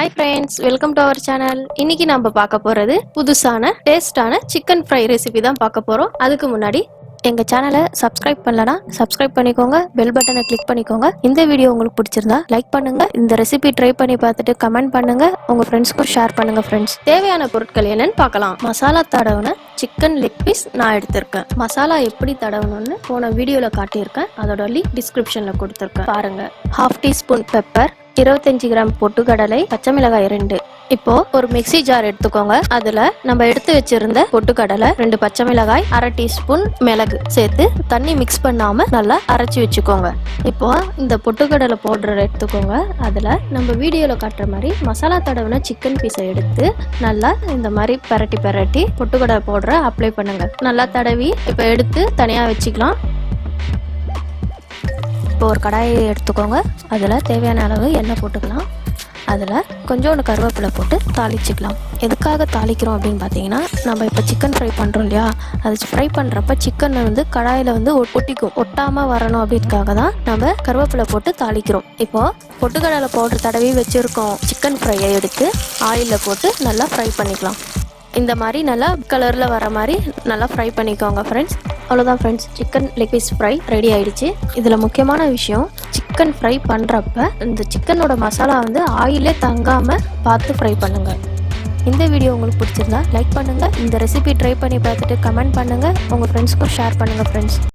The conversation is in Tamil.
Hi friends, welcome to our channel. இன்னைக்கு நம்ம பார்க்க போறது புதுசான டேஸ்டான சிக்கன் ஃப்ரை ரெசிபி தான் பார்க்க போறோம். அதுக்கு முன்னாடி எங்க சேனலை சப்ஸ்கிரைப் பண்ணலனா சப்ஸ்கிரைப் பண்ணிக்கோங்க, பெல் பட்டனை கிளிக் பண்ணிக்கோங்க. இந்த வீடியோ உங்களுக்கு பிடிச்சிருந்தா லைக் பண்ணுங்க. இந்த ரெசிபி ட்ரை பண்ணி பார்த்துட்டு கமெண்ட் பண்ணுங்க, உங்க ஃப்ரெண்ட்ஸ்க்கும் ஷேர் பண்ணுங்க. ஃப்ரெண்ட்ஸ், தேவையான பொருட்கள் என்னன்னு பார்க்கலாம். மசாலா தடவுன சிக்கன் லெக் பீஸ் நான் எடுத்திருக்கேன். மசாலா எப்படி தடவணும்னு போன வீடியோல காட்டியிருக்கேன். அதோட லிங்க் டிஸ்கிரிப்ஷன்ல கொடுத்துருக்கேன், பாருங்க. 1/2 டீஸ்பூன் பெப்பர், 25 கிராம் பொட்டுக்கடலை, பச்சை மிளகாய் 2. இப்போ ஒரு மிக்ஸி ஜார் எடுத்துக்கோங்க. அதுல நம்ம எடுத்து வச்சிருந்த பொட்டுக்கடலை, 2 பச்சை மிளகாய், 1/2 டீஸ்பூன் மிளகு சேர்த்து தண்ணி மிக்ஸ் பண்ணாம நல்லா அரைச்சி வச்சுக்கோங்க. இப்போ இந்த பொட்டுக்கடலை பவுடர் எடுத்துக்கோங்க. அதுல நம்ம வீடியோல காட்டுற மாதிரி மசாலா தடவின சிக்கன் பீஸை எடுத்து நல்லா இந்த மாதிரி பெரட்டி பொட்டுக்கடலை பவுடரை அப்ளை பண்ணுங்க. நல்லா தடவி இப்போ எடுத்து தனியா வச்சுக்கலாம். இப்போ ஒரு கடாயை எடுத்துக்கோங்க. அதில் தேவையான அளவு எண்ணெய் போட்டுக்கலாம். அதில் கொஞ்சோண்டு கருவேப்பிலை போட்டு தாளிச்சிக்கலாம். எதுக்காக தாளிக்கிறோம் அப்படின்னு பார்த்தீங்கன்னா, நம்ம இப்போ சிக்கன் ஃப்ரை பண்ணுறோம் இல்லையா, அது ஃப்ரை பண்ணுறப்ப சிக்கன் வந்து கடாயில் வந்து ஒட்டிக்கும், ஒட்டாமல் வரணும் அப்படின்றதுக்காக தான் நம்ம கருவேப்பிலை போட்டு தாளிக்கிறோம். இப்போது பொட்டுக்கடலை பவுடர் தடவி வச்சுருக்கோம் சிக்கன் ஃப்ரையை எடுத்து ஆயிலில் போட்டு நல்லா ஃப்ரை பண்ணிக்கலாம். இந்த மாதிரி நல்லா கலரில் வர மாதிரி நல்லா ஃப்ரை பண்ணிக்கோங்க ஃப்ரெண்ட்ஸ். அவ்வளோதான் friends, chicken leg piece fry ready ஆயிடுச்சு. இதில் முக்கியமான விஷயம், சிக்கன் ஃப்ரை பண்ணுறப்ப இந்த சிக்கனோட மசாலா வந்து ஆயிலே தங்காமல் பார்த்து ஃப்ரை பண்ணுங்கள். இந்த வீடியோ உங்களுக்கு பிடிச்சிருந்தா லைக் பண்ணுங்கள். இந்த ரெசிபி ட்ரை பண்ணி பார்த்துட்டு கமெண்ட் பண்ணுங்கள், உங்கள் ஃப்ரெண்ட்ஸ்க்கும் ஷேர் பண்ணுங்கள் ஃப்ரெண்ட்ஸ்.